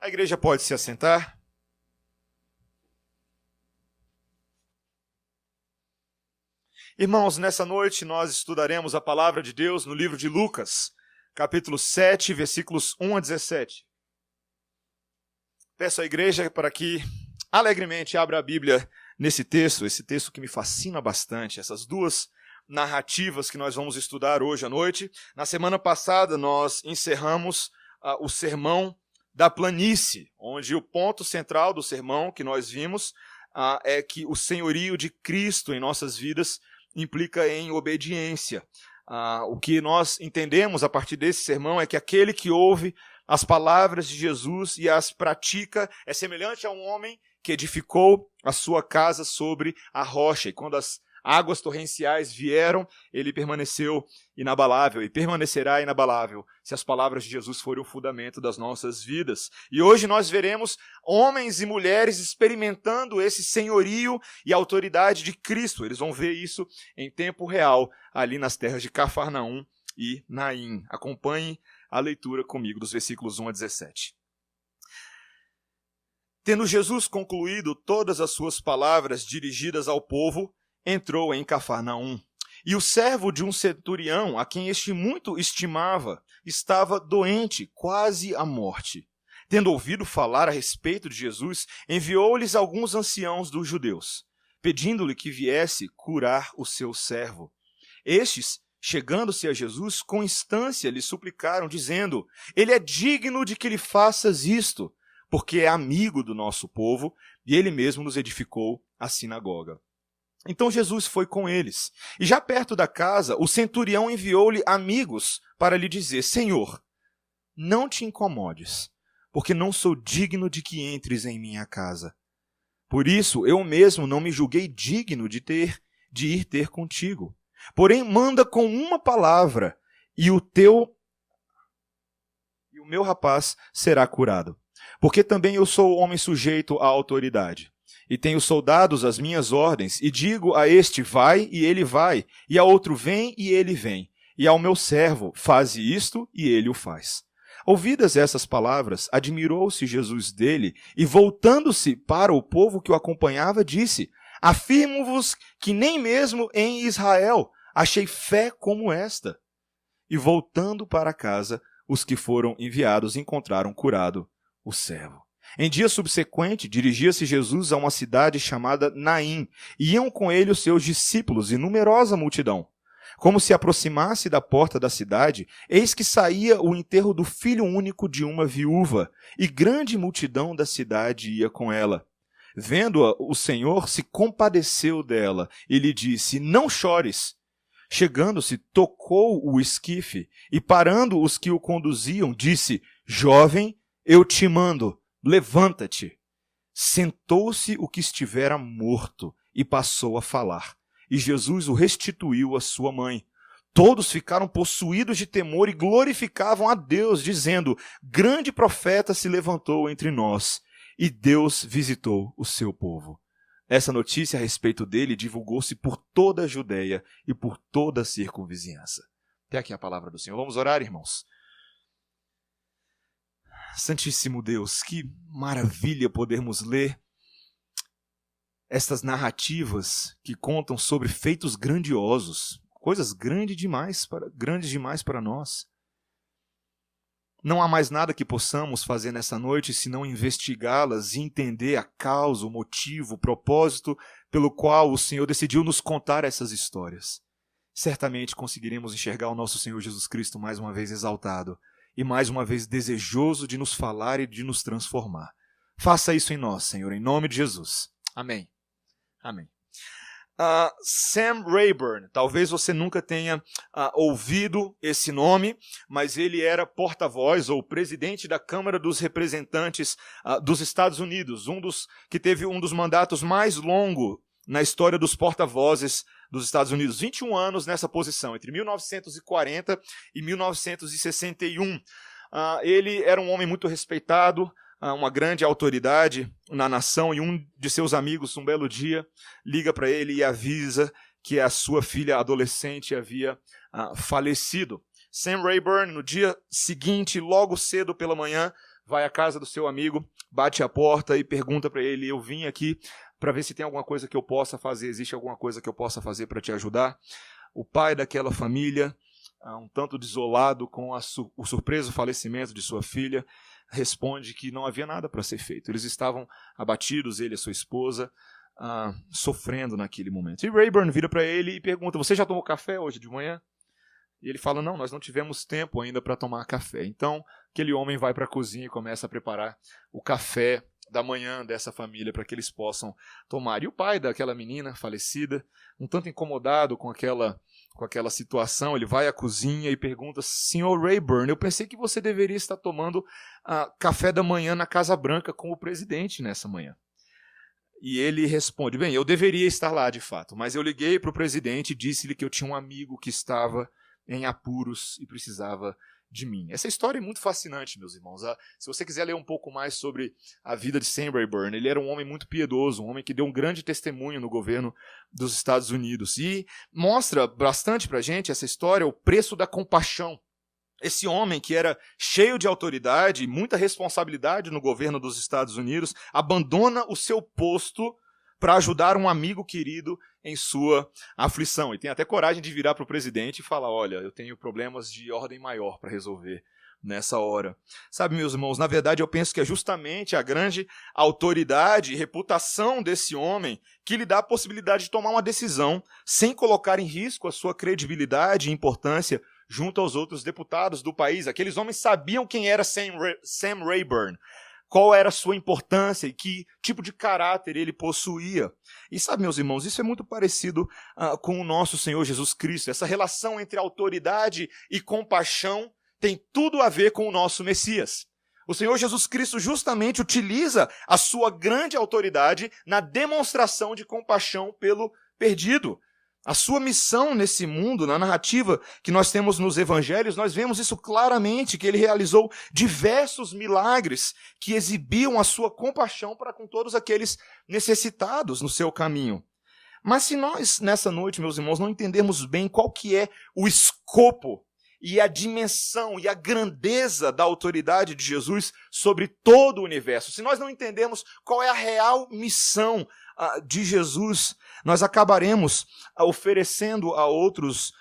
A igreja pode se assentar. Irmãos, nessa noite nós estudaremos a palavra de Deus no livro de Lucas, capítulo 7, versículos 1 a 17. Peço à igreja para que alegremente abra a Bíblia nesse texto, esse texto que me fascina bastante, essas duas narrativas que nós vamos estudar hoje à noite. Na semana passada nós encerramos o sermão da planície, onde o ponto central do sermão que nós vimos é que o senhorio de Cristo em nossas vidas implica em obediência. O que nós entendemos a partir desse sermão é que aquele que ouve as palavras de Jesus e as pratica é semelhante a um homem que edificou a sua casa sobre a rocha. E quando as águas torrenciais vieram, ele permaneceu inabalável e permanecerá inabalável se as palavras de Jesus forem o fundamento das nossas vidas. E hoje nós veremos homens e mulheres experimentando esse senhorio e autoridade de Cristo. Eles vão ver isso em tempo real, ali nas terras de Cafarnaum e Naim. Acompanhe a leitura comigo dos versículos 1 a 17. Tendo Jesus concluído todas as suas palavras dirigidas ao povo, entrou em Cafarnaum. E o servo de um centurião, a quem este muito estimava, estava doente, quase à morte. Tendo ouvido falar a respeito de Jesus, enviou-lhes alguns anciãos dos judeus, pedindo-lhe que viesse curar o seu servo. Estes, chegando-se a Jesus, com instância lhe suplicaram, dizendo: ele é digno de que lhe faças isto, porque é amigo do nosso povo, e ele mesmo nos edificou a sinagoga. Então Jesus foi com eles, e já perto da casa, o centurião enviou-lhe amigos para lhe dizer: Senhor, não te incomodes, porque não sou digno de que entres em minha casa. Por isso, eu mesmo não me julguei digno de ir ter contigo. Porém, manda com uma palavra, e o meu rapaz será curado. Porque também eu sou homem sujeito à autoridade. E tenho soldados às minhas ordens, e digo a este: vai, e ele vai, e a outro: vem, e ele vem, e ao meu servo: faze isto, e ele o faz. Ouvidas essas palavras, admirou-se Jesus dele, e voltando-se para o povo que o acompanhava, disse: afirmo-vos que nem mesmo em Israel achei fé como esta. E voltando para casa, os que foram enviados encontraram curado o servo. Em dia subsequente, dirigia-se Jesus a uma cidade chamada Naim, e iam com ele os seus discípulos e numerosa multidão. Como se aproximasse da porta da cidade, eis que saía o enterro do filho único de uma viúva, e grande multidão da cidade ia com ela. Vendo-a, o Senhor se compadeceu dela e lhe disse: não chores. Chegando-se, tocou o esquife, e parando os que o conduziam, disse: jovem, eu te mando, levanta-te. Sentou-se o que estivera morto e passou a falar. E Jesus o restituiu à sua mãe. Todos ficaram possuídos de temor e glorificavam a Deus, dizendo: grande profeta se levantou entre nós, e Deus visitou o seu povo. Essa notícia a respeito dele divulgou-se por toda a Judeia e por toda a circunvizinhança. Até aqui a palavra do Senhor. Vamos orar, irmãos? Santíssimo Deus, que maravilha podermos ler estas narrativas que contam sobre feitos grandiosos, coisas grandes demais para nós. Não há mais nada que possamos fazer nessa noite senão investigá-las e entender a causa, o motivo, o propósito pelo qual o Senhor decidiu nos contar essas histórias. Certamente conseguiremos enxergar o nosso Senhor Jesus Cristo mais uma vez exaltado e mais uma vez desejoso de nos falar e de nos transformar. Faça isso em nós, Senhor, em nome de Jesus. Amém. Amém. Sam Rayburn, talvez você nunca tenha ouvido esse nome, mas ele era porta-voz ou presidente da Câmara dos Representantes dos Estados Unidos, que teve um dos mandatos mais longos na história dos porta-vozes dos Estados Unidos. 21 anos nessa posição, entre 1940 e 1961. Ele era um homem muito respeitado, uma grande autoridade na nação, e um de seus amigos, um belo dia, liga para ele e avisa que a sua filha adolescente havia falecido. Sam Rayburn, no dia seguinte, logo cedo pela manhã, vai à casa do seu amigo, bate a porta e pergunta para ele: eu vim aqui para ver se tem alguma coisa que eu possa fazer, existe alguma coisa que eu possa fazer para te ajudar? O pai daquela família, um tanto desolado com o surpreso falecimento de sua filha, responde que não havia nada para ser feito. Eles estavam abatidos, ele e a sua esposa, sofrendo naquele momento. E Rayburn vira para ele e pergunta: você já tomou café hoje de manhã? E ele fala: não, nós não tivemos tempo ainda para tomar café. Então, aquele homem vai para a cozinha e começa a preparar o café da manhã dessa família para que eles possam tomar. E o pai daquela menina falecida, um tanto incomodado com aquela situação, ele vai à cozinha e pergunta: senhor Rayburn, eu pensei que você deveria estar tomando café da manhã na Casa Branca com o presidente nessa manhã. E ele responde: bem, eu deveria estar lá de fato, mas eu liguei para o presidente e disse-lhe que eu tinha um amigo que estava em apuros e precisava de mim. Essa história é muito fascinante, meus irmãos. Se você quiser ler um pouco mais sobre a vida de Sam Rayburn, ele era um homem muito piedoso, um homem que deu um grande testemunho no governo dos Estados Unidos. E mostra bastante pra gente essa história, o preço da compaixão. Esse homem que era cheio de autoridade e muita responsabilidade no governo dos Estados Unidos, abandona o seu posto para ajudar um amigo querido em sua aflição. E tem até coragem de virar para o presidente e falar: olha, eu tenho problemas de ordem maior para resolver nessa hora. Sabe, meus irmãos, na verdade eu penso que é justamente a grande autoridade e reputação desse homem que lhe dá a possibilidade de tomar uma decisão sem colocar em risco a sua credibilidade e importância junto aos outros deputados do país. Aqueles homens sabiam quem era Sam Rayburn, qual era a sua importância e que tipo de caráter ele possuía. E sabe, meus irmãos, isso é muito parecido com o nosso Senhor Jesus Cristo. Essa relação entre autoridade e compaixão tem tudo a ver com o nosso Messias. O Senhor Jesus Cristo justamente utiliza a sua grande autoridade na demonstração de compaixão pelo perdido. A sua missão nesse mundo, na narrativa que nós temos nos evangelhos, nós vemos isso claramente, que ele realizou diversos milagres que exibiam a sua compaixão para com todos aqueles necessitados no seu caminho. Mas se nós, nessa noite, meus irmãos, não entendermos bem qual que é o escopo e a dimensão e a grandeza da autoridade de Jesus sobre todo o universo, se nós não entendermos qual é a real missão de Jesus, nós acabaremos oferecendo a outros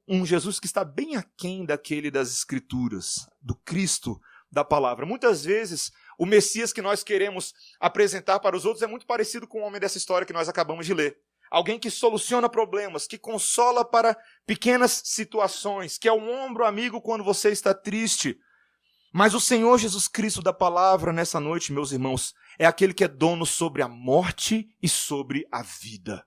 um Jesus que está bem aquém daquele das Escrituras, do Cristo da palavra. Muitas vezes, o Messias que nós queremos apresentar para os outros é muito parecido com o homem dessa história que nós acabamos de ler. Alguém que soluciona problemas, que consola para pequenas situações, que é um ombro amigo quando você está triste. Mas o Senhor Jesus Cristo da palavra nessa noite, meus irmãos, é aquele que é dono sobre a morte e sobre a vida.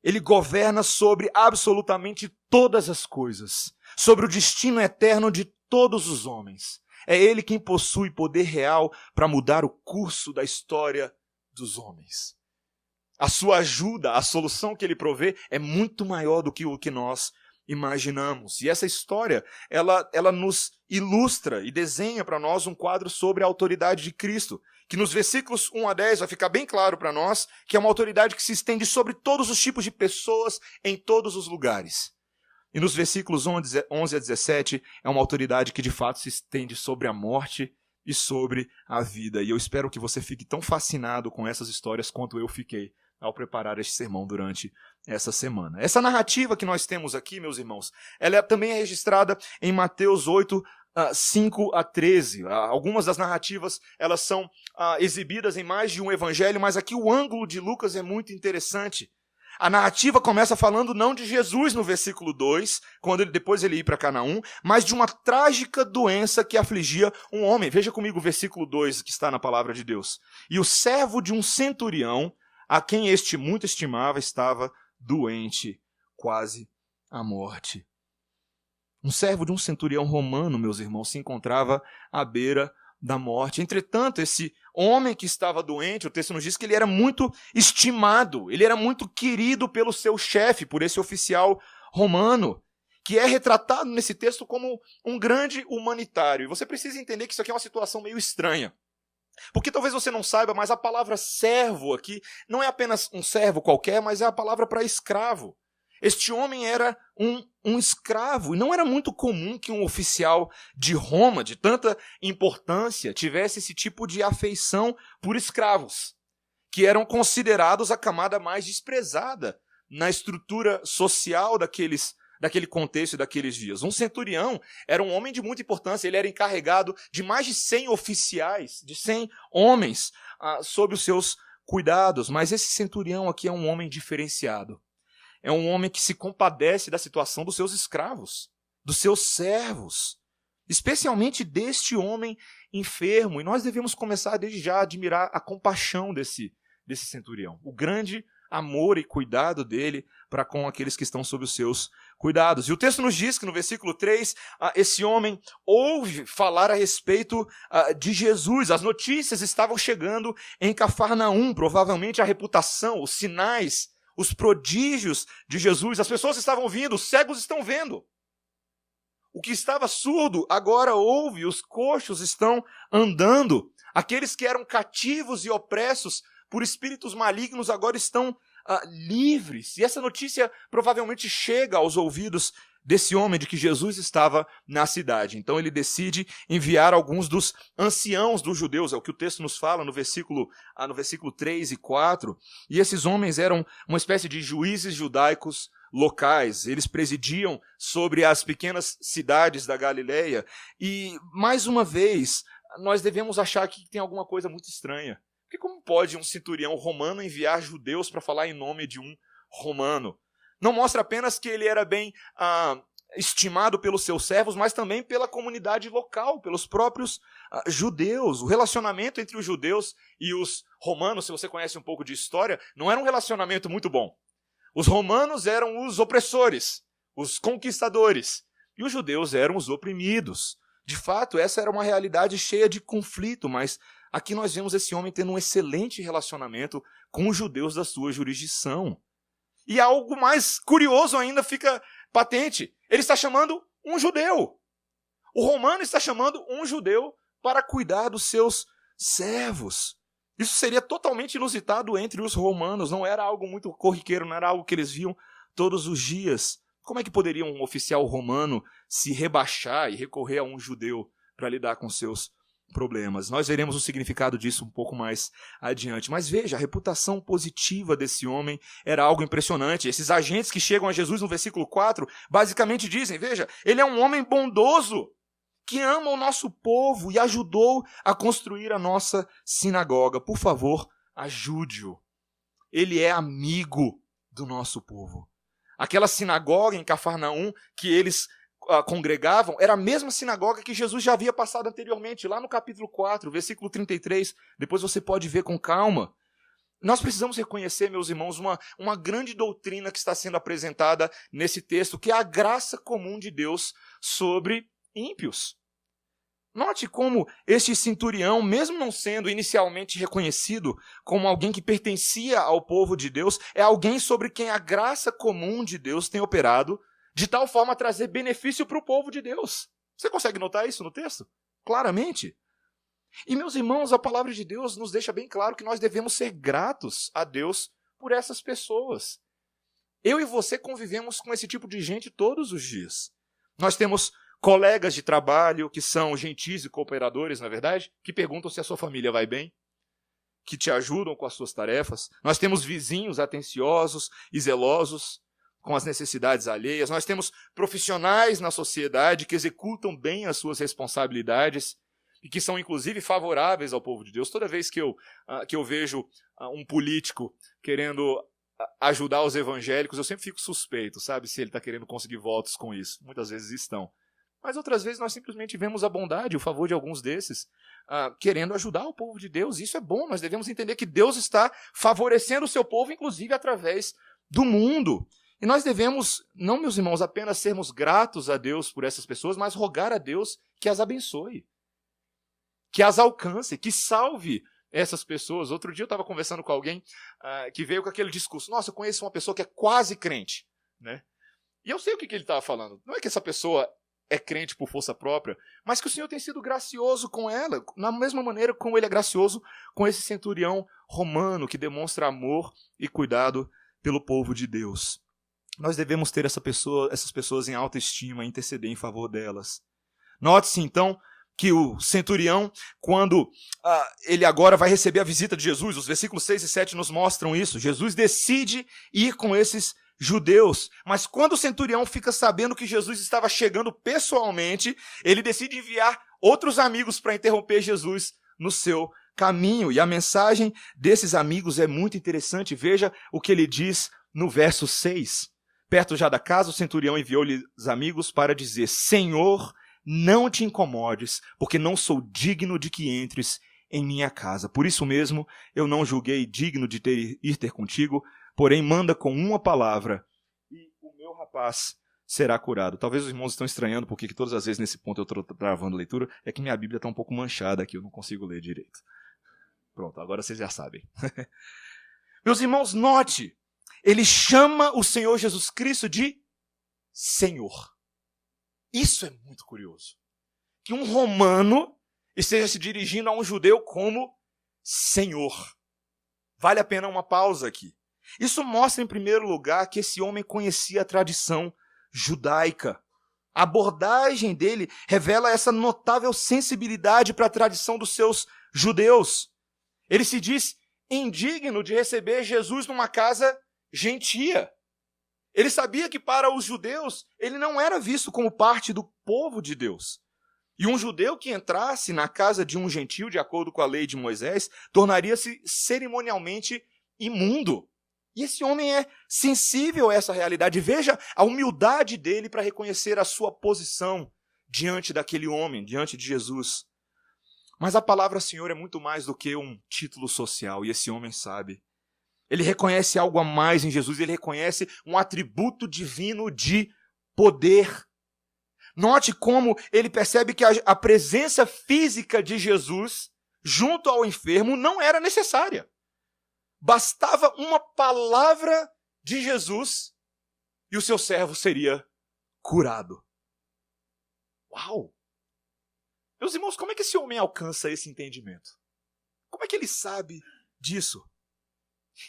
Ele governa sobre absolutamente todas as coisas, sobre o destino eterno de todos os homens. É Ele quem possui poder real para mudar o curso da história dos homens. A sua ajuda, a solução que Ele provê é muito maior do que o que nós imaginamos. E essa história, ela nos ilustra e desenha para nós um quadro sobre a autoridade de Cristo, que nos versículos 1 a 10 vai ficar bem claro para nós que é uma autoridade que se estende sobre todos os tipos de pessoas em todos os lugares. E nos versículos 11 a 17 é uma autoridade que de fato se estende sobre a morte e sobre a vida. E eu espero que você fique tão fascinado com essas histórias quanto eu fiquei ao preparar este sermão durante essa semana. Essa narrativa que nós temos aqui, meus irmãos, ela também é registrada em Mateus 8, 5 a 13. Algumas das narrativas elas são exibidas em mais de um evangelho, mas aqui o ângulo de Lucas é muito interessante. A narrativa começa falando não de Jesus no versículo 2, quando depois ele ir para Canaã, mas de uma trágica doença que afligia um homem. Veja comigo o versículo 2 que está na palavra de Deus. E o servo de um centurião, a quem este muito estimava, estava doente, quase à morte. Um servo de um centurião romano, meus irmãos, se encontrava à beira da morte. Entretanto, esse homem que estava doente, o texto nos diz que ele era muito estimado, ele era muito querido pelo seu chefe, por esse oficial romano, que é retratado nesse texto como um grande humanitário. E você precisa entender que isso aqui é uma situação meio estranha. Porque talvez você não saiba, mas a palavra servo aqui não é apenas um servo qualquer, mas é a palavra para escravo. Este homem era um escravo, e não era muito comum que um oficial de Roma, de tanta importância, tivesse esse tipo de afeição por escravos, que eram considerados a camada mais desprezada na estrutura social daquele contexto e daqueles dias. Um centurião era um homem de muita importância, ele era encarregado de mais de 100 oficiais, de 100 homens sob os seus cuidados, mas esse centurião aqui é um homem diferenciado. É um homem que se compadece da situação dos seus escravos, dos seus servos, especialmente deste homem enfermo. E nós devemos começar desde já a admirar a compaixão desse centurião, o grande amor e cuidado dele para com aqueles que estão sob os seus cuidados. E o texto nos diz que no versículo 3, esse homem ouve falar a respeito de Jesus. As notícias estavam chegando em Cafarnaum, provavelmente a reputação, os sinais, os prodígios de Jesus. As pessoas estavam vindo, os cegos estão vendo. O que estava surdo agora ouve, os coxos estão andando. Aqueles que eram cativos e opressos por espíritos malignos agora estão livres. E essa notícia provavelmente chega aos ouvidos desse homem de que Jesus estava na cidade. Então ele decide enviar alguns dos anciãos dos judeus, é o que o texto nos fala no versículo 3 e 4. E esses homens eram uma espécie de juízes judaicos locais. Eles presidiam sobre as pequenas cidades da Galileia. E, mais uma vez, nós devemos achar que tem alguma coisa muito estranha. Porque como pode um centurião romano enviar judeus para falar em nome de um romano? Não mostra apenas que ele era bem estimado pelos seus servos, mas também pela comunidade local, pelos próprios judeus. O relacionamento entre os judeus e os romanos, se você conhece um pouco de história, não era um relacionamento muito bom. Os romanos eram os opressores, os conquistadores, e os judeus eram os oprimidos. De fato, essa era uma realidade cheia de conflito, mas aqui nós vemos esse homem tendo um excelente relacionamento com os judeus da sua jurisdição. E algo mais curioso ainda fica patente. Ele está chamando um judeu. O romano está chamando um judeu para cuidar dos seus servos. Isso seria totalmente inusitado entre os romanos. Não era algo muito corriqueiro, não era algo que eles viam todos os dias. Como é que poderia um oficial romano se rebaixar e recorrer a um judeu para lidar com seus problemas? Nós veremos o significado disso um pouco mais adiante. Mas veja, a reputação positiva desse homem era algo impressionante. Esses agentes que chegam a Jesus no versículo 4, basicamente dizem, veja, ele é um homem bondoso, que ama o nosso povo e ajudou a construir a nossa sinagoga. Por favor, ajude-o. Ele é amigo do nosso povo. Aquela sinagoga em Cafarnaum que eles congregavam, era a mesma sinagoga que Jesus já havia passado anteriormente, lá no capítulo 4, versículo 33. Depois você pode ver com calma. Nós precisamos reconhecer, meus irmãos, uma grande doutrina que está sendo apresentada nesse texto, que é a graça comum de Deus sobre ímpios. Note como este centurião, mesmo não sendo inicialmente reconhecido como alguém que pertencia ao povo de Deus, é alguém sobre quem a graça comum de Deus tem operado, de tal forma a trazer benefício para o povo de Deus. Você consegue notar isso no texto? Claramente. E, meus irmãos, a palavra de Deus nos deixa bem claro que nós devemos ser gratos a Deus por essas pessoas. Eu e você convivemos com esse tipo de gente todos os dias. Nós temos colegas de trabalho que são gentis e cooperadores, na verdade, que perguntam se a sua família vai bem, que te ajudam com as suas tarefas. Nós temos vizinhos atenciosos e zelosos com as necessidades alheias. Nós temos profissionais na sociedade que executam bem as suas responsabilidades e que são, inclusive, favoráveis ao povo de Deus. Toda vez que eu vejo um político querendo ajudar os evangélicos, eu sempre fico suspeito, sabe, se ele está querendo conseguir votos com isso. Muitas vezes estão. Mas outras vezes nós simplesmente vemos a bondade, o favor de alguns desses, querendo ajudar o povo de Deus. Isso é bom, nós devemos entender que Deus está favorecendo o seu povo, inclusive através do mundo. E nós devemos, não, meus irmãos, apenas sermos gratos a Deus por essas pessoas, mas rogar a Deus que as abençoe, que as alcance, que salve essas pessoas. Outro dia eu estava conversando com alguém que veio com aquele discurso, nossa, eu conheço uma pessoa que é quase crente, né? E eu sei o que ele estava falando. Não é que essa pessoa é crente por força própria, mas que o Senhor tem sido gracioso com ela, na mesma maneira como ele é gracioso com esse centurião romano que demonstra amor e cuidado pelo povo de Deus. nós devemos ter essas pessoas em alta estima, interceder em favor delas. Note-se então que o centurião, quando ele agora vai receber a visita de Jesus, os versículos 6 e 7 nos mostram isso. Jesus decide ir com esses judeus, mas quando o centurião fica sabendo que Jesus estava chegando pessoalmente, ele decide enviar outros amigos para interromper Jesus no seu caminho. E a mensagem desses amigos é muito interessante. Veja o que ele diz no verso 6. Perto já da casa, o centurião enviou-lhe os amigos para dizer: Senhor, não te incomodes, porque não sou digno de que entres em minha casa. Por isso mesmo, eu não julguei digno de ir ter contigo, porém manda com uma palavra, e o meu rapaz será curado. Talvez os irmãos estão estranhando, porque todas as vezes nesse ponto eu estou travando a leitura, é que minha Bíblia está um pouco manchada aqui, eu não consigo ler direito. Pronto, agora vocês já sabem. Meus irmãos, note, ele chama o Senhor Jesus Cristo de Senhor. Isso é muito curioso. Que um romano esteja se dirigindo a um judeu como Senhor. Vale a pena uma pausa aqui. Isso mostra, em primeiro lugar, que esse homem conhecia a tradição judaica. A abordagem dele revela essa notável sensibilidade para a tradição dos seus judeus. Ele se diz indigno de receber Jesus numa casa gentia. Ele sabia que para os judeus ele não era visto como parte do povo de Deus. E um judeu que entrasse na casa de um gentio, de acordo com a lei de Moisés, tornaria-se cerimonialmente imundo. E esse homem é sensível a essa realidade. Veja a humildade dele para reconhecer a sua posição diante daquele homem, diante de Jesus. Mas a palavra Senhor é muito mais do que um título social, e esse homem sabe. Ele reconhece algo a mais em Jesus, ele reconhece um atributo divino de poder. Note como ele percebe que a presença física de Jesus junto ao enfermo não era necessária. Bastava uma palavra de Jesus e o seu servo seria curado. Uau! Meus irmãos, como é que esse homem alcança esse entendimento? Como é que ele sabe disso?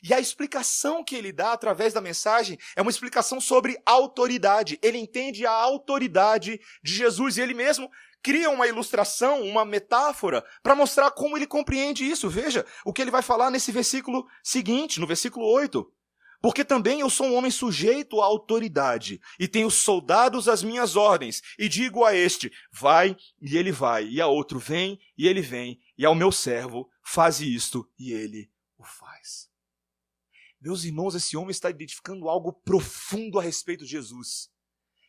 E a explicação que ele dá através da mensagem é uma explicação sobre autoridade. Ele entende a autoridade de Jesus e ele mesmo cria uma ilustração, uma metáfora, para mostrar como ele compreende isso. Veja o que ele vai falar nesse versículo seguinte, no versículo 8. Porque também eu sou um homem sujeito à autoridade, e tenho soldados às minhas ordens, e digo a este, vai, e ele vai, e a outro, vem, e ele vem, e ao meu servo, faze isto, e ele o faz. Meus irmãos, esse homem está identificando algo profundo a respeito de Jesus.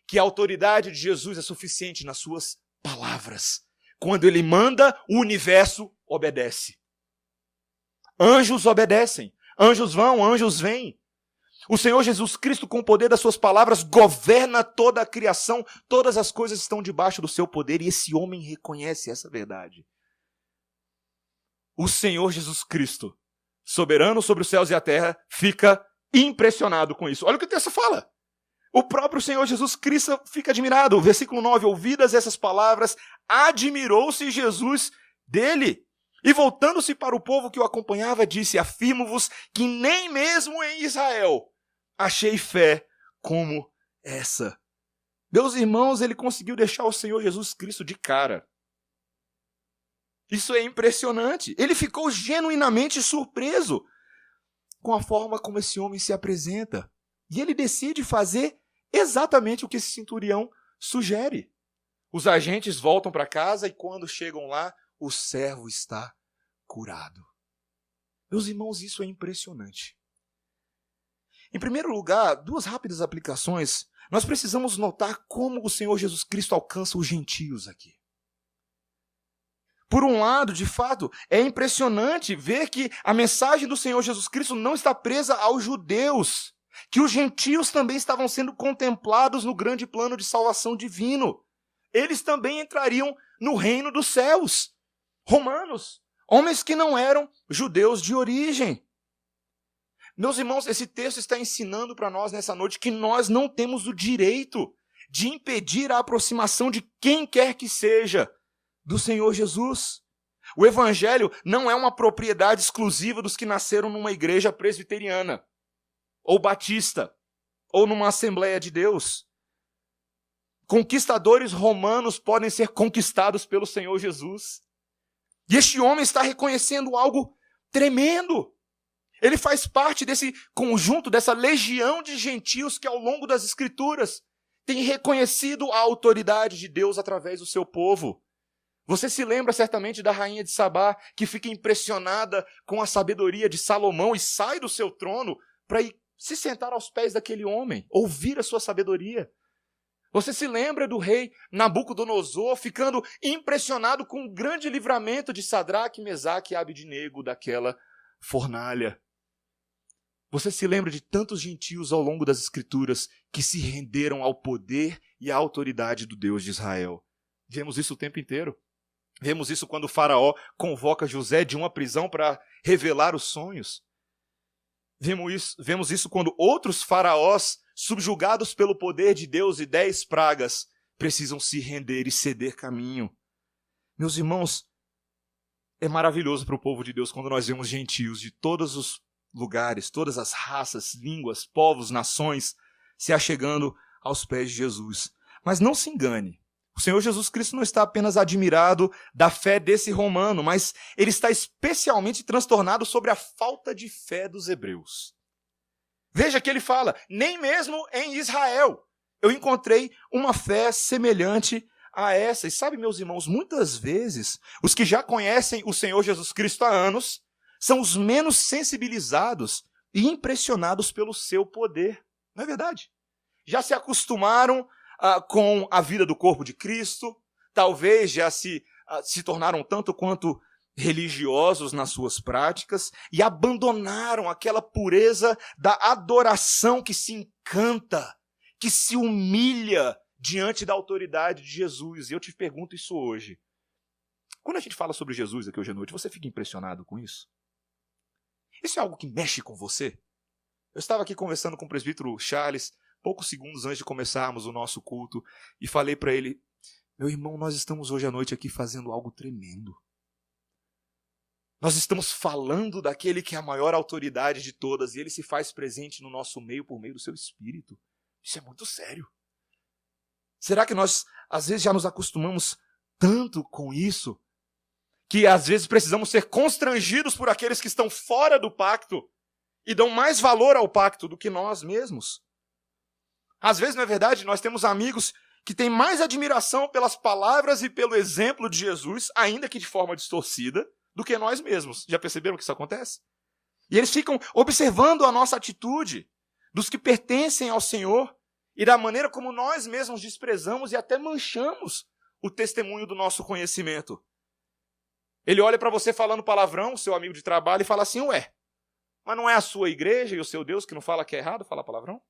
Que a autoridade de Jesus é suficiente nas suas palavras. Quando ele manda, o universo obedece. Anjos obedecem. Anjos vão, anjos vêm. O Senhor Jesus Cristo, com o poder das suas palavras, governa toda a criação. Todas as coisas estão debaixo do seu poder. E esse homem reconhece essa verdade. O Senhor Jesus Cristo, soberano sobre os céus e a terra, fica impressionado com isso. Olha o que o texto fala. O próprio Senhor Jesus Cristo fica admirado. Versículo 9, ouvidas essas palavras, admirou-se Jesus dele. E voltando-se para o povo que o acompanhava, disse, afirmo-vos que nem mesmo em Israel achei fé como essa. Meus irmãos, ele conseguiu deixar o Senhor Jesus Cristo de cara. Isso é impressionante. Ele ficou genuinamente surpreso com a forma como esse homem se apresenta. E ele decide fazer exatamente o que esse centurião sugere. Os agentes voltam para casa e quando chegam lá, o servo está curado. Meus irmãos, isso é impressionante. Em primeiro lugar, duas rápidas aplicações. Nós precisamos notar como o Senhor Jesus Cristo alcança os gentios aqui. Por um lado, de fato, é impressionante ver que a mensagem do Senhor Jesus Cristo não está presa aos judeus, que os gentios também estavam sendo contemplados no grande plano de salvação divino. Eles também entrariam no reino dos céus. Romanos, homens que não eram judeus de origem. Meus irmãos, esse texto está ensinando para nós nessa noite que nós não temos o direito de impedir a aproximação de quem quer que seja do Senhor Jesus. O evangelho não é uma propriedade exclusiva dos que nasceram numa igreja presbiteriana ou batista. ou numa Assembleia de Deus. Conquistadores romanos podem ser conquistados pelo Senhor Jesus. E este homem está reconhecendo algo tremendo. Ele faz parte desse conjunto, dessa legião de gentios que ao longo das Escrituras tem reconhecido a autoridade de Deus através do seu povo. Você se lembra certamente da rainha de Sabá, que fica impressionada com a sabedoria de Salomão e sai do seu trono para ir se sentar aos pés daquele homem, ouvir a sua sabedoria. Você se lembra do rei Nabucodonosor ficando impressionado com o grande livramento de Sadraque, Mesaque e Abednego daquela fornalha. Você se lembra de tantos gentios ao longo das Escrituras que se renderam ao poder e à autoridade do Deus de Israel. Vemos isso o tempo inteiro. Vemos isso quando o faraó convoca José de uma prisão para revelar os sonhos. Vemos isso quando outros faraós, subjugados pelo poder de Deus e 10 pragas, precisam se render e ceder caminho. Meus irmãos, é maravilhoso para o povo de Deus quando nós vemos gentios de todos os lugares, todas as raças, línguas, povos, nações, se achegando aos pés de Jesus. Mas não se engane, o Senhor Jesus Cristo não está apenas admirado da fé desse romano, mas ele está especialmente transtornado sobre a falta de fé dos hebreus. Veja que ele fala, nem mesmo em Israel eu encontrei uma fé semelhante a essa. E sabe, meus irmãos, muitas vezes os que já conhecem o Senhor Jesus Cristo há anos são os menos sensibilizados e impressionados pelo seu poder. Não é verdade? Já se acostumaram com a vida do corpo de Cristo, talvez já se tornaram tanto quanto religiosos nas suas práticas e abandonaram aquela pureza da adoração que se encanta, que se humilha diante da autoridade de Jesus. E eu te pergunto isso hoje. Quando a gente fala sobre Jesus aqui hoje à noite, você fica impressionado com isso? Isso é algo que mexe com você? Eu estava aqui conversando com o presbítero Charles, poucos segundos antes de começarmos o nosso culto, e falei para ele, meu irmão, nós estamos hoje à noite aqui fazendo algo tremendo. Nós estamos falando daquele que é a maior autoridade de todas, e ele se faz presente no nosso meio por meio do seu Espírito. Isso é muito sério. Será que nós, às vezes, já nos acostumamos tanto com isso, que às vezes precisamos ser constrangidos por aqueles que estão fora do pacto e dão mais valor ao pacto do que nós mesmos? Às vezes, não é verdade, nós temos amigos que têm mais admiração pelas palavras e pelo exemplo de Jesus, ainda que de forma distorcida, do que nós mesmos. Já perceberam que isso acontece? E eles ficam observando a nossa atitude, dos que pertencem ao Senhor, e da maneira como nós mesmos desprezamos e até manchamos o testemunho do nosso conhecimento. Ele olha para você falando palavrão, seu amigo de trabalho, e fala assim, ué, mas não é a sua igreja e o seu Deus que não fala que é errado falar palavrão?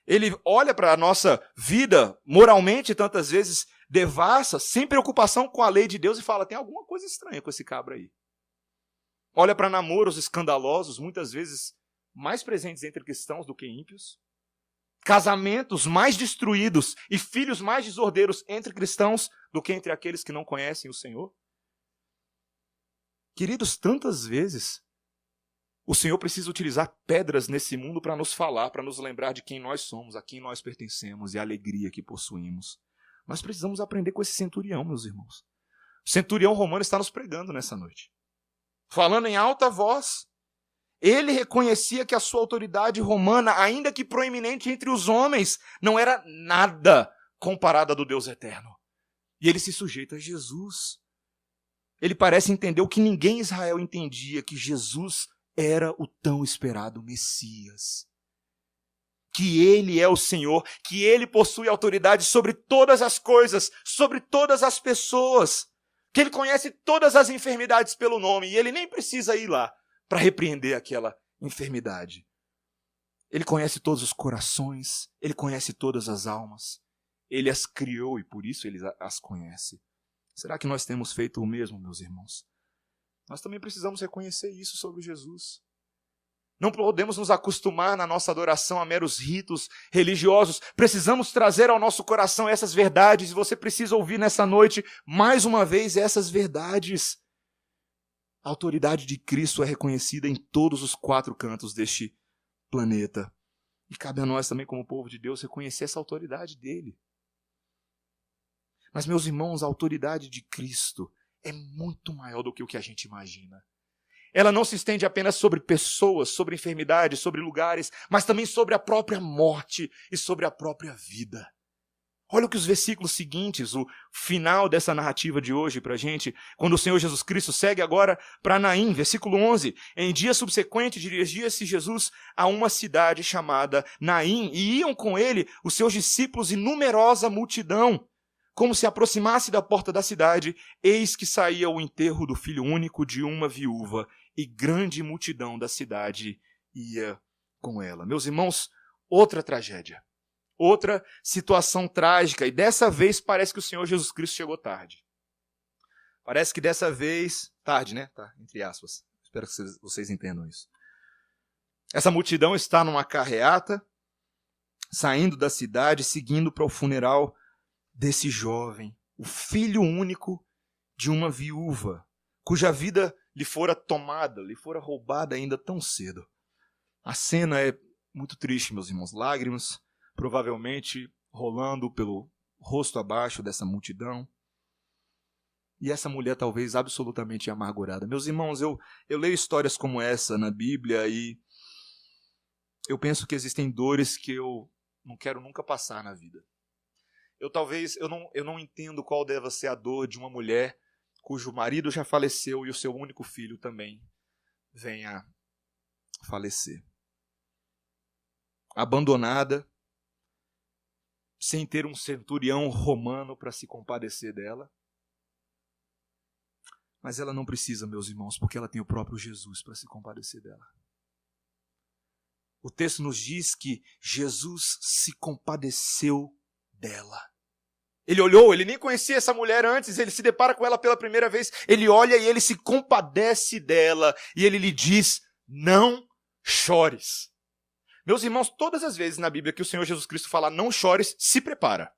Ele olha para a nossa vida, moralmente, tantas vezes devassa, sem preocupação com a lei de Deus, e fala, tem alguma coisa estranha com esse cabra aí. Olha para namoros escandalosos, muitas vezes mais presentes entre cristãos do que ímpios. Casamentos mais destruídos e filhos mais desordeiros entre cristãos do que entre aqueles que não conhecem o Senhor. Queridos, tantas vezes o Senhor precisa utilizar pedras nesse mundo para nos falar, para nos lembrar de quem nós somos, a quem nós pertencemos e a alegria que possuímos. Nós precisamos aprender com esse centurião, meus irmãos. O centurião romano está nos pregando nessa noite. Falando em alta voz, ele reconhecia que a sua autoridade romana, ainda que proeminente entre os homens, não era nada comparada do Deus eterno. E ele se sujeita a Jesus. Ele parece entender o que ninguém em Israel entendia, que Jesus era o tão esperado Messias. Que ele é o Senhor, que ele possui autoridade sobre todas as coisas, sobre todas as pessoas, que ele conhece todas as enfermidades pelo nome, e ele nem precisa ir lá para repreender aquela enfermidade. Ele conhece todos os corações, ele conhece todas as almas, ele as criou e por isso ele as conhece. Será que nós temos feito o mesmo, meus irmãos? Nós também precisamos reconhecer isso sobre Jesus. Não podemos nos acostumar na nossa adoração a meros ritos religiosos. Precisamos trazer ao nosso coração essas verdades. E você precisa ouvir nessa noite, mais uma vez, essas verdades. A autoridade de Cristo é reconhecida em todos os 4 cantos deste planeta. E cabe a nós também, como povo de Deus, reconhecer essa autoridade dele. Mas, meus irmãos, a autoridade de Cristo é muito maior do que o que a gente imagina. Ela não se estende apenas sobre pessoas, sobre enfermidades, sobre lugares, mas também sobre a própria morte e sobre a própria vida. Olha o que os versículos seguintes, o final dessa narrativa de hoje para a gente, quando o Senhor Jesus Cristo segue agora para Naim, versículo 11. Em dia subsequente dirigia-se Jesus a uma cidade chamada Naim, e iam com ele os seus discípulos e numerosa multidão. Como se aproximasse da porta da cidade, eis que saía o enterro do filho único de uma viúva, e grande multidão da cidade ia com ela. Meus irmãos, outra tragédia. Outra situação trágica, e dessa vez parece que o Senhor Jesus Cristo chegou tarde. Parece que dessa vez... Tarde, né? Tá, entre aspas. Espero que vocês entendam isso. Essa multidão está numa carreata, saindo da cidade, seguindo para o funeral desse jovem, o filho único de uma viúva, cuja vida lhe fora tomada, lhe fora roubada ainda tão cedo. A cena é muito triste, meus irmãos. Lágrimas provavelmente rolando pelo rosto abaixo dessa multidão. E essa mulher talvez absolutamente amargurada. Meus irmãos, eu leio histórias como essa na Bíblia e eu penso que existem dores que eu não quero nunca passar na vida. Eu não entendo qual deve ser a dor de uma mulher cujo marido já faleceu e o seu único filho também venha a falecer. Abandonada, sem ter um centurião romano para se compadecer dela. Mas ela não precisa, meus irmãos, porque ela tem o próprio Jesus para se compadecer dela. O texto nos diz que Jesus se compadeceu dela. Ele olhou, ele nem conhecia essa mulher antes, ele se depara com ela pela primeira vez, ele olha e ele se compadece dela, e ele lhe diz, não chores. Meus irmãos, todas as vezes na Bíblia que o Senhor Jesus Cristo fala não chores, se prepara.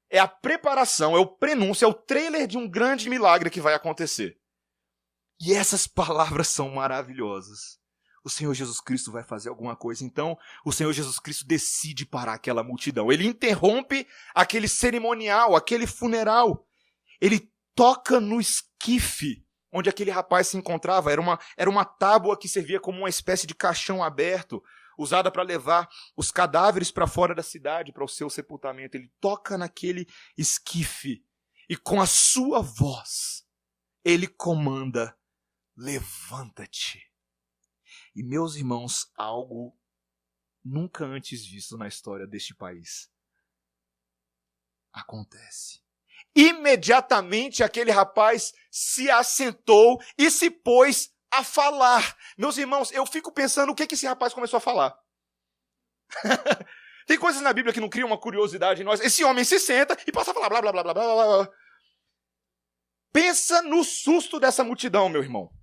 É a preparação, é o prenúncio, é o trailer de um grande milagre que vai acontecer. E essas palavras são maravilhosas. O Senhor Jesus Cristo vai fazer alguma coisa, então o Senhor Jesus Cristo decide parar aquela multidão. Ele interrompe aquele cerimonial, aquele funeral. Ele toca no esquife onde aquele rapaz se encontrava. Era uma tábua que servia como uma espécie de caixão aberto, usada para levar os cadáveres para fora da cidade, para o seu sepultamento. Ele toca naquele esquife e com a sua voz, ele comanda, levanta-te. E meus irmãos, algo nunca antes visto na história deste país acontece. Imediatamente aquele rapaz se assentou e se pôs a falar. Meus irmãos, eu fico pensando o que esse rapaz começou a falar. Tem coisas na Bíblia que não criam uma curiosidade em nós. Esse homem se senta e passa a falar blá, blá, blá, blá, blá, blá. Pensa no susto dessa multidão, meu irmão.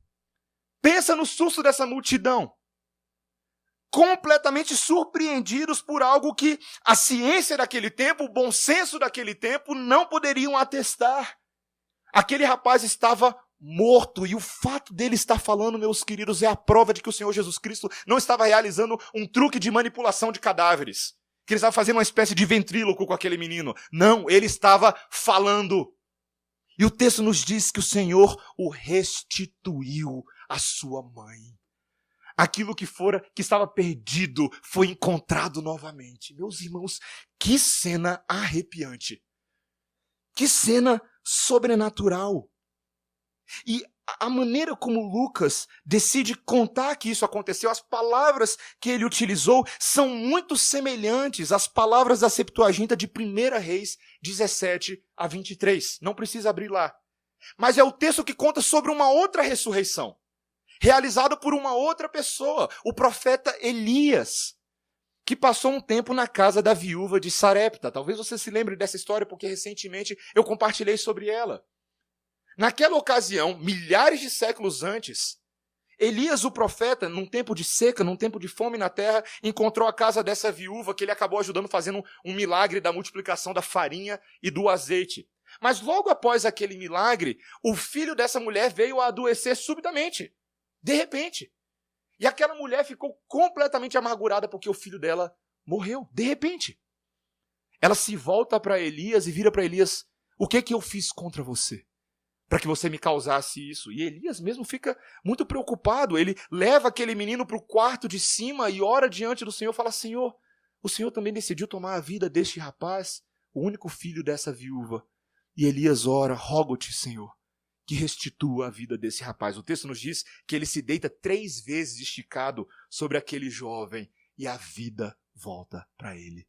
Pensa no susto dessa multidão. Completamente surpreendidos por algo que a ciência daquele tempo, o bom senso daquele tempo não poderiam atestar. Aquele rapaz estava morto, e o fato dele estar falando, meus queridos, é a prova de que o Senhor Jesus Cristo não estava realizando um truque de manipulação de cadáveres, que ele estava fazendo uma espécie de ventríloco com aquele menino. Não, ele estava falando. E o texto nos diz que o Senhor o restituiu à sua mãe. Aquilo que estava perdido foi encontrado novamente. Meus irmãos, que cena arrepiante. Que cena sobrenatural. E a maneira como Lucas decide contar que isso aconteceu, as palavras que ele utilizou são muito semelhantes às palavras da Septuaginta de 1 Reis 17 a 23. Não precisa abrir lá. Mas é o texto que conta sobre uma outra ressurreição, realizada por uma outra pessoa, o profeta Elias, que passou um tempo na casa da viúva de Sarepta. Talvez você se lembre dessa história, porque recentemente eu compartilhei sobre ela. Naquela ocasião, milhares de séculos antes, Elias, o profeta, num tempo de seca, num tempo de fome na terra, encontrou a casa dessa viúva que ele acabou ajudando fazendo um milagre da multiplicação da farinha e do azeite. Mas logo após aquele milagre, o filho dessa mulher veio a adoecer subitamente, de repente. E aquela mulher ficou completamente amargurada porque o filho dela morreu, de repente. Ela se volta para Elias e vira para Elias: o que eu fiz contra você? Para que você me causasse isso? E Elias mesmo fica muito preocupado. Ele leva aquele menino para o quarto de cima e ora diante do Senhor e fala: Senhor, o Senhor também decidiu tomar a vida deste rapaz, o único filho dessa viúva. E Elias ora: rogo-te, Senhor, que restitua a vida desse rapaz. O texto nos diz que ele se deita 3 vezes esticado sobre aquele jovem e a vida volta para ele.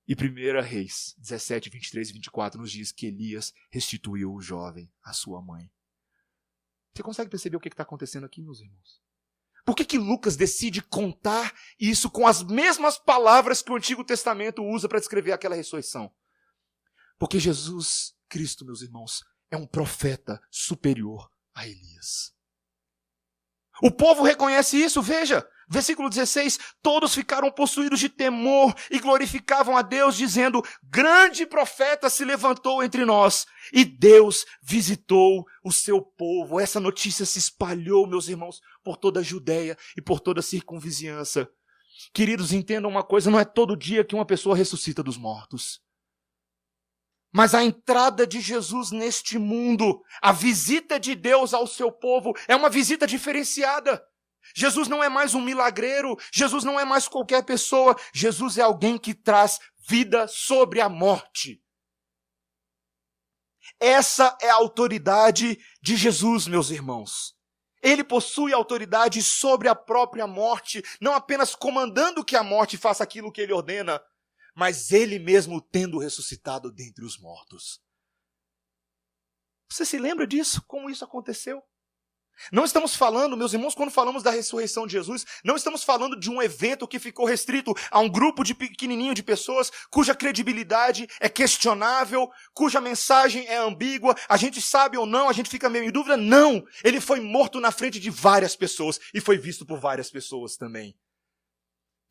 E 1 Reis 17, 23 e 24 nos diz que Elias restituiu o jovem à sua mãe. Você consegue perceber o que está acontecendo aqui, meus irmãos? Por que Lucas decide contar isso com as mesmas palavras que o Antigo Testamento usa para descrever aquela ressurreição? Porque Jesus Cristo, meus irmãos, é um profeta superior a Elias. O povo reconhece isso, veja. Versículo 16, todos ficaram possuídos de temor e glorificavam a Deus, dizendo: grande profeta se levantou entre nós e Deus visitou o seu povo. Essa notícia se espalhou, meus irmãos, por toda a Judéia e por toda a circunvizinhança. Queridos, entendam uma coisa, não é todo dia que uma pessoa ressuscita dos mortos. Mas a entrada de Jesus neste mundo, a visita de Deus ao seu povo, é uma visita diferenciada. Jesus não é mais um milagreiro, Jesus não é mais qualquer pessoa, Jesus é alguém que traz vida sobre a morte. Essa é a autoridade de Jesus, meus irmãos. Ele possui autoridade sobre a própria morte, não apenas comandando que a morte faça aquilo que ele ordena, mas ele mesmo tendo ressuscitado dentre os mortos. Você se lembra disso? Como isso aconteceu? Não estamos falando, meus irmãos, quando falamos da ressurreição de Jesus, não estamos falando de um evento que ficou restrito a um grupo de pequenininho de pessoas cuja credibilidade é questionável, cuja mensagem é ambígua, a gente sabe ou não, a gente fica meio em dúvida. Não! Ele foi morto na frente de várias pessoas e foi visto por várias pessoas também.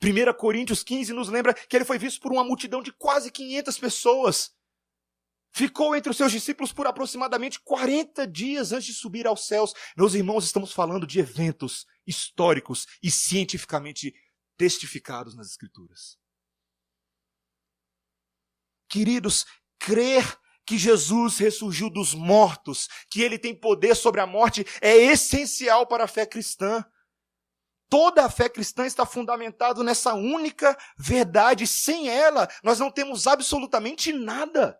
1 Coríntios 15 nos lembra que ele foi visto por uma multidão de quase 500 pessoas. Ficou entre os seus discípulos por aproximadamente 40 dias antes de subir aos céus. Meus irmãos, estamos falando de eventos históricos e cientificamente testificados nas Escrituras. Queridos, crer que Jesus ressurgiu dos mortos, que ele tem poder sobre a morte, é essencial para a fé cristã. Toda a fé cristã está fundamentada nessa única verdade. Sem ela, nós não temos absolutamente nada.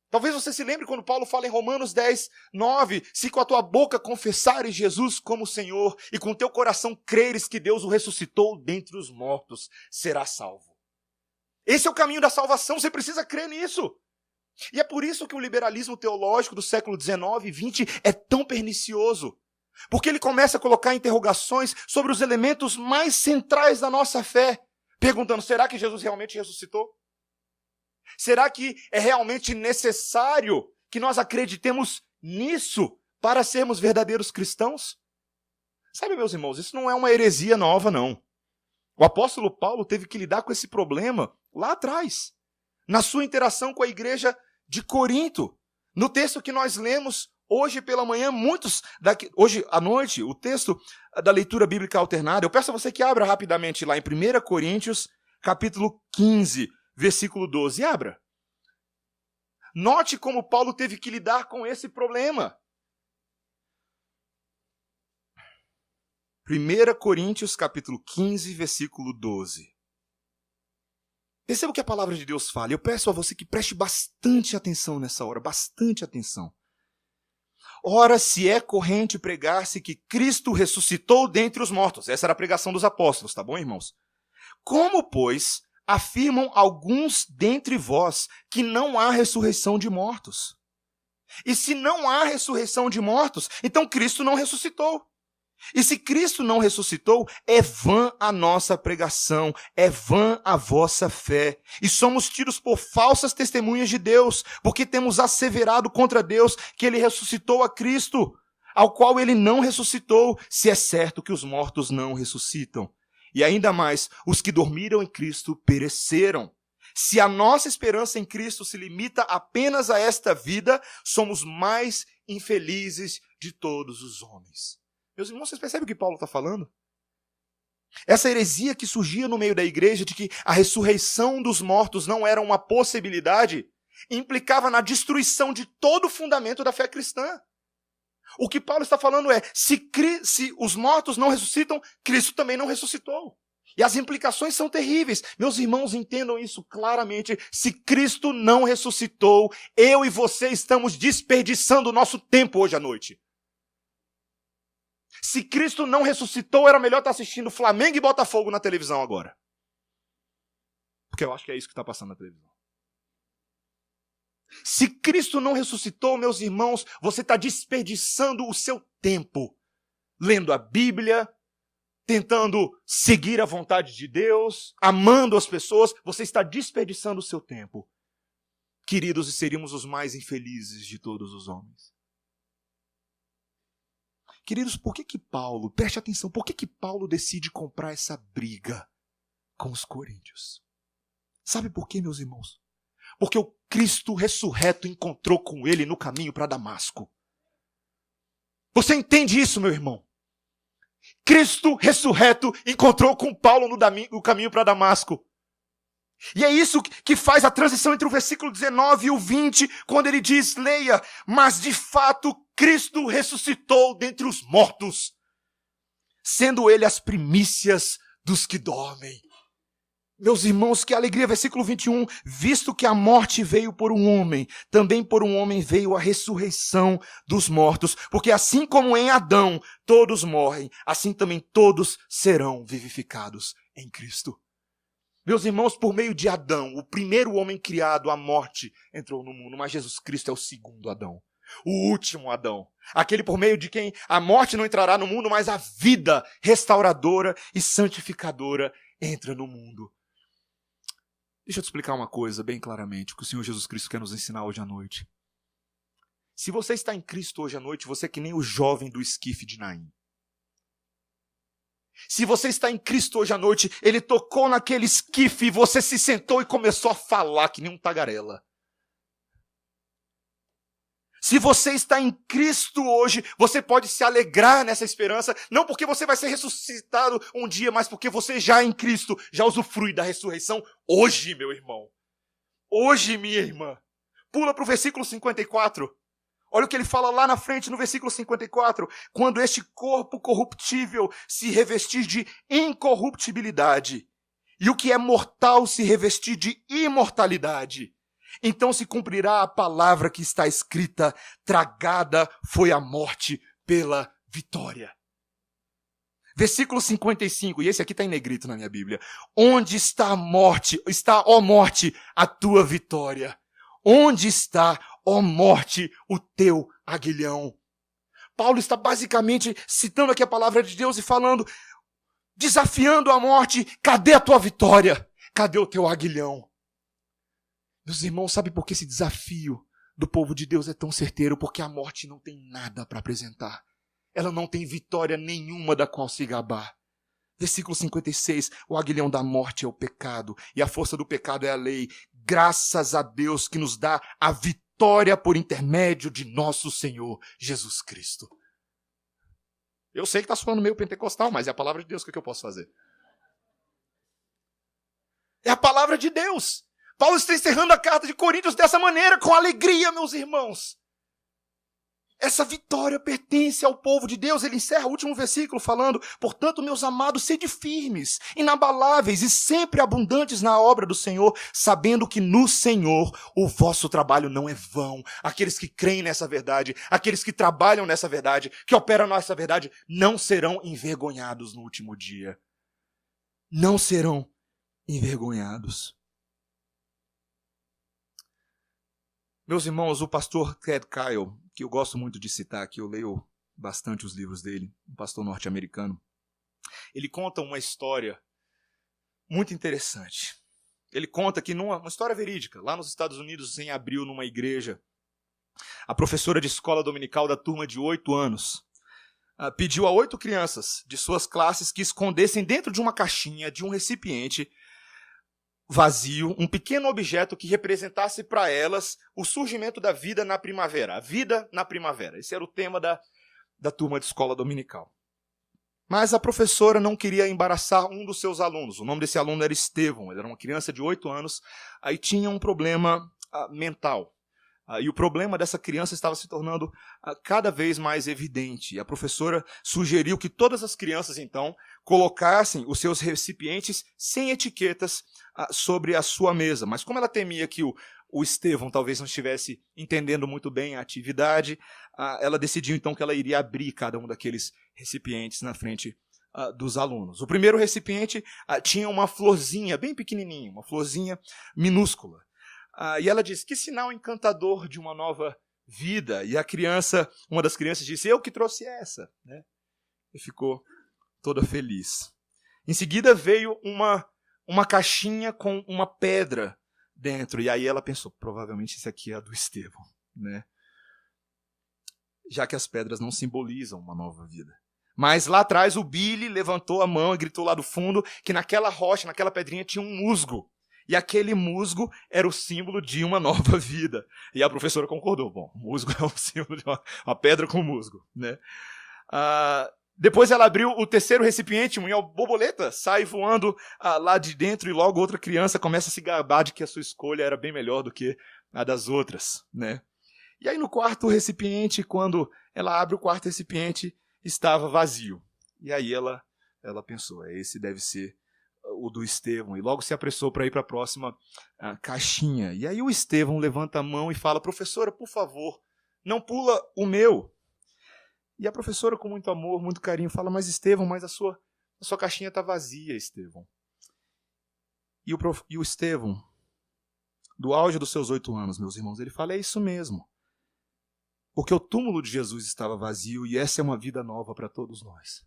Talvez você se lembre quando Paulo fala em Romanos 10, 9, se com a tua boca confessares Jesus como Senhor e com o teu coração creres que Deus o ressuscitou dentre os mortos, serás salvo. Esse é o caminho da salvação, você precisa crer nisso. E é por isso que o liberalismo teológico do século 19 e 20 é tão pernicioso. Porque ele começa a colocar interrogações sobre os elementos mais centrais da nossa fé, perguntando: será que Jesus realmente ressuscitou? Será que é realmente necessário que nós acreditemos nisso para sermos verdadeiros cristãos? Sabe, meus irmãos, isso não é uma heresia nova, não. O apóstolo Paulo teve que lidar com esse problema lá atrás, na sua interação com a igreja de Corinto. No texto que nós lemos hoje pela manhã, hoje à noite, o texto da leitura bíblica alternada, eu peço a você que abra rapidamente lá em 1 Coríntios, capítulo 15, versículo 12. Abra. Note como Paulo teve que lidar com esse problema. 1 Coríntios, capítulo 15, versículo 12. Perceba o que a palavra de Deus fala. Eu peço a você que preste bastante atenção nessa hora, bastante atenção. Ora, se é corrente pregar-se que Cristo ressuscitou dentre os mortos. Essa era a pregação dos apóstolos, tá bom, irmãos? Como, pois, afirmam alguns dentre vós que não há ressurreição de mortos? E se não há ressurreição de mortos, então Cristo não ressuscitou. E se Cristo não ressuscitou, é vã a nossa pregação, é vã a vossa fé. E somos tidos por falsas testemunhas de Deus, porque temos asseverado contra Deus que ele ressuscitou a Cristo, ao qual ele não ressuscitou, se é certo que os mortos não ressuscitam. E ainda mais, os que dormiram em Cristo pereceram. Se a nossa esperança em Cristo se limita apenas a esta vida, somos mais infelizes de todos os homens. Meus irmãos, vocês percebem o que Paulo está falando? Essa heresia que surgia no meio da igreja de que a ressurreição dos mortos não era uma possibilidade, implicava na destruição de todo o fundamento da fé cristã. O que Paulo está falando é, se os mortos não ressuscitam, Cristo também não ressuscitou. E as implicações são terríveis. Meus irmãos, entendam isso claramente. Se Cristo não ressuscitou, eu e você estamos desperdiçando o nosso tempo hoje à noite. Se Cristo não ressuscitou, era melhor estar assistindo Flamengo e Botafogo na televisão agora. Porque eu acho que é isso que está passando na televisão. Se Cristo não ressuscitou, meus irmãos, você está desperdiçando o seu tempo lendo a Bíblia, tentando seguir a vontade de Deus, amando as pessoas. Você está desperdiçando o seu tempo. Queridos, e seríamos os mais infelizes de todos os homens. Queridos, por que Paulo, preste atenção, por que Paulo decide comprar essa briga com os coríntios? Sabe por quê, meus irmãos? Porque o Cristo ressurreto encontrou com ele no caminho para Damasco. Você entende isso, meu irmão? Cristo ressurreto encontrou com Paulo no caminho para Damasco. E é isso que faz a transição entre o versículo 19 e o 20, quando ele diz, leia, mas de fato Cristo ressuscitou dentre os mortos, sendo ele as primícias dos que dormem. Meus irmãos, que alegria, versículo 21, visto que a morte veio por um homem, também por um homem veio a ressurreição dos mortos, porque assim como em Adão todos morrem, assim também todos serão vivificados em Cristo. Meus irmãos, por meio de Adão, o primeiro homem criado, a morte entrou no mundo, mas Jesus Cristo é o segundo Adão, o último Adão, aquele por meio de quem a morte não entrará no mundo, mas a vida restauradora e santificadora entra no mundo. Deixa eu te explicar uma coisa bem claramente, o que o Senhor Jesus Cristo quer nos ensinar hoje à noite. Se você está em Cristo hoje à noite, você é que nem o jovem do esquife de Naim. Se você está em Cristo hoje à noite, ele tocou naquele esquife e você se sentou e começou a falar que nem um tagarela. Se você está em Cristo hoje, você pode se alegrar nessa esperança, não porque você vai ser ressuscitado um dia, mas porque você já em Cristo, já usufrui da ressurreição hoje, meu irmão. Hoje, minha irmã. Pula para o versículo 54. Olha o que ele fala lá na frente no versículo 54. Quando este corpo corruptível se revestir de incorruptibilidade, e o que é mortal se revestir de imortalidade, então se cumprirá a palavra que está escrita, tragada foi a morte pela vitória. Versículo 55, e esse aqui está em negrito na minha Bíblia. Onde está a morte? Está, ó morte, a tua vitória? Onde está, ó morte, o teu aguilhão? Paulo está basicamente citando aqui a palavra de Deus e falando, desafiando a morte, cadê a tua vitória? Cadê o teu aguilhão? Meus irmãos, sabe por que esse desafio do povo de Deus é tão certeiro? Porque a morte não tem nada para apresentar. Ela não tem vitória nenhuma da qual se gabar. Versículo 56, o aguilhão da morte é o pecado, e a força do pecado é a lei. Graças a Deus que nos dá a vitória por intermédio de nosso Senhor Jesus Cristo. Eu sei que está soando meio pentecostal, mas é a palavra de Deus, o que eu posso fazer? É a palavra de Deus. Paulo está encerrando a carta de Coríntios dessa maneira, com alegria, meus irmãos. Essa vitória pertence ao povo de Deus. Ele encerra o último versículo falando, portanto, meus amados, sede firmes, inabaláveis e sempre abundantes na obra do Senhor, sabendo que no Senhor o vosso trabalho não é vão. Aqueles que creem nessa verdade, aqueles que trabalham nessa verdade, que operam nessa verdade, não serão envergonhados no último dia. Não serão envergonhados. Meus irmãos, o pastor Ted Kyle, que eu gosto muito de citar, que eu leio bastante os livros dele, um pastor norte-americano, ele conta uma história muito interessante. Ele conta que uma história verídica, lá nos Estados Unidos, em abril, numa igreja, a professora de escola dominical da turma de 8 anos pediu a 8 crianças de suas classes que escondessem dentro de uma caixinha, de um recipiente vazio, um pequeno objeto que representasse para elas o surgimento da vida na primavera. A vida na primavera. Esse era o tema da turma de escola dominical. Mas a professora não queria embaraçar um dos seus alunos. O nome desse aluno era Estevão. Ele era uma criança de 8 anos. Aí tinha um problema mental. E o problema dessa criança estava se tornando cada vez mais evidente. E a professora sugeriu que todas as crianças, então, colocassem os seus recipientes sem etiquetas sobre a sua mesa. Mas como ela temia que o Estevão talvez não estivesse entendendo muito bem a atividade, ela decidiu então que ela iria abrir cada um daqueles recipientes na frente dos alunos. O primeiro recipiente tinha uma florzinha bem pequenininha, uma florzinha minúscula. E ela disse, que sinal encantador de uma nova vida. E uma das crianças disse, eu que trouxe essa. Né? E ficou toda feliz. Em seguida veio uma caixinha com uma pedra dentro. E aí ela pensou, provavelmente isso aqui é a do Estevão. Né? Já que as pedras não simbolizam uma nova vida. Mas lá atrás o Billy levantou a mão e gritou lá do fundo que naquela rocha, naquela pedrinha tinha um musgo. E aquele musgo era o símbolo de uma nova vida. E a professora concordou. Bom, o musgo é um símbolo de uma pedra com musgo. Né? Depois ela abriu o terceiro recipiente, uma borboleta sai voando lá de dentro e logo outra criança começa a se gabar de que a sua escolha era bem melhor do que a das outras. Né? E aí no quarto recipiente, quando ela abre o quarto recipiente, estava vazio. E aí ela pensou, esse deve ser o do Estevão, e logo se apressou para ir para a próxima caixinha. E aí o Estevão levanta a mão e fala, professora, por favor, não pula o meu. E a professora, com muito amor, muito carinho, fala, mas Estevão, mas a sua caixinha está vazia, Estevão. E o Estevão, do auge dos seus 8 anos, meus irmãos, ele fala, é isso mesmo. Porque o túmulo de Jesus estava vazio e essa é uma vida nova para todos nós.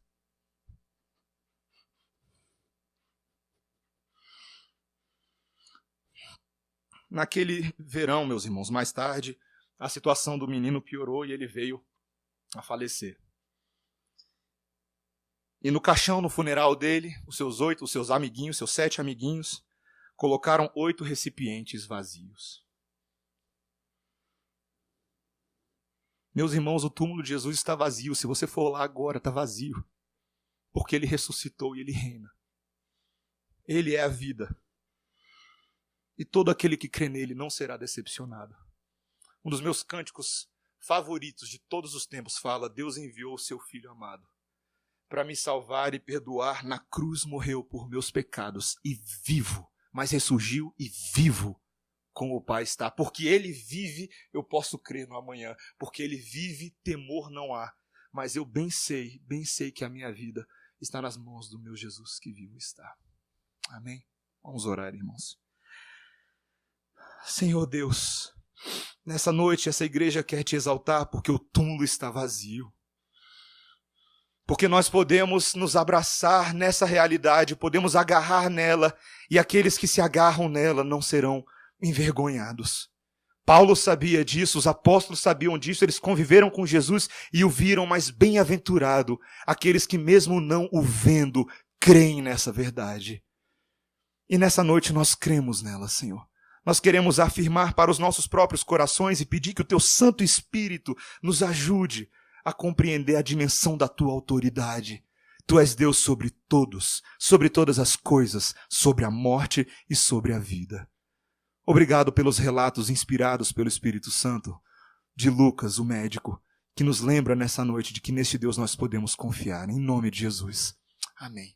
Naquele verão, meus irmãos, mais tarde, a situação do menino piorou e ele veio a falecer. E no caixão, no funeral dele, os seus amiguinhos, seus 7 amiguinhos, colocaram 8 recipientes vazios. Meus irmãos, o túmulo de Jesus está vazio. Se você for lá agora, está vazio. Porque ele ressuscitou e ele reina. Ele é a vida. E todo aquele que crê nele não será decepcionado. Um dos meus cânticos favoritos de todos os tempos fala, Deus enviou o seu Filho amado para me salvar e perdoar, na cruz morreu por meus pecados e vivo, mas ressurgiu e vivo com o Pai está. Porque ele vive, eu posso crer no amanhã. Porque ele vive, temor não há. Mas eu bem sei que a minha vida está nas mãos do meu Jesus que vivo está. Amém? Vamos orar, irmãos. Senhor Deus, nessa noite essa igreja quer te exaltar porque o túmulo está vazio. Porque nós podemos nos abraçar nessa realidade, podemos agarrar nela, e aqueles que se agarram nela não serão envergonhados. Paulo sabia disso, os apóstolos sabiam disso, eles conviveram com Jesus e o viram, mas bem-aventurado aqueles que mesmo não o vendo, creem nessa verdade. E nessa noite nós cremos nela, Senhor. Nós queremos afirmar para os nossos próprios corações e pedir que o Teu Santo Espírito nos ajude a compreender a dimensão da Tua autoridade. Tu és Deus sobre todos, sobre todas as coisas, sobre a morte e sobre a vida. Obrigado pelos relatos inspirados pelo Espírito Santo de Lucas, o médico, que nos lembra nessa noite de que neste Deus nós podemos confiar. Em nome de Jesus. Amém.